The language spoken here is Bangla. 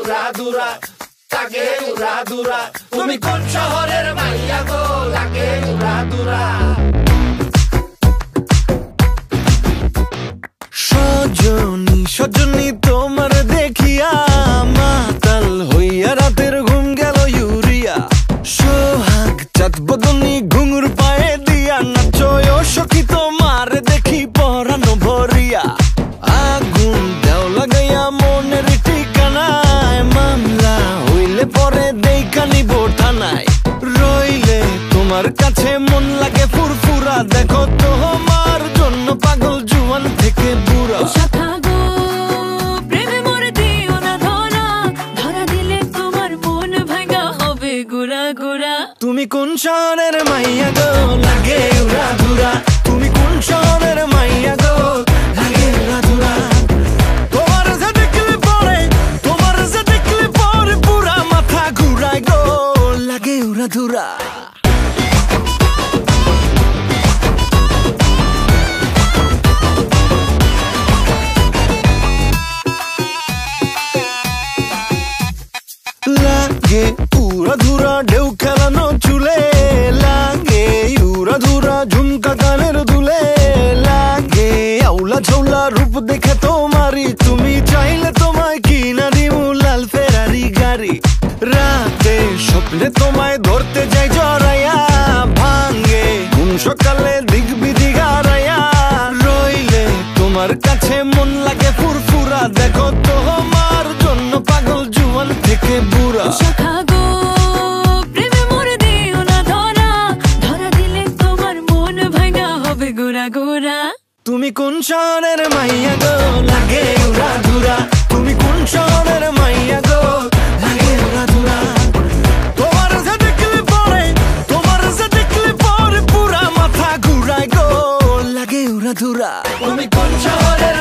উড়াদুরা লাগে উড়াদুরা তুমি কোন শহরের মাইয়া গো লাগে উড়াদুরা সজনী সজনী তোমার দেখিয়া মাতাল হইয়া রাতের ঘুম গেল ইউরিয়া সোহাগ চাঁদ বদনী ঘুঙুর পায়ে দিয়া নাচয় সখী তোমার দেখি পরানো ভরিয়া আগুন দেও লাগাইয়া মনের ঠিকানায় মামলা হইলে পরে দেখা নিব থানায় রইলে তোমার কাছে মন লাগে ফুরফুরা দেখো তোমার জন্য পাগল জুয়ান থেকে বুড়া তুমি কোন শহরের মাইয়া গো লাগে উড়াদুরা তুমি কোন শহরের মাইয়া গো লাগে উড়াদুরা তোমার যে দেখলে পরে পুরা মাথা ঘুরায় গো লাগে উড়াদুরা লাগে উড়াধুরা ঢেউ খেলানো চুলে লাগে উড়াধুরা ঝুমকা কানের দুলে লাগে আউলা ঝৌলা রূপ দেখে তোমারি তুমি চাইলে তোমায় কিনা দিমু লাল ফেরারি গাড়ি রাতে স্বপ্নে তোমায় ধরতে যাই জড়াইয়া ভাঙ্গে ঘুম সকালে দিক বিদিক হারাইয়া রইলে তোমার কাছে মন লাগে ফুরফুরা দেখো তোমার জন্য পাগল জুয়ান থেকে বুড়া তুমি কোন শহরের মাইয়া গো লাগে উড়াদুরা তুমি কোন শহরের মাইয়া গো লাগে উড়াদুরা তোমার যে দেখলে পরে পুরা মাথা ঘুরায় গো লাগে উড়াদুরা তুমি কোন শহরের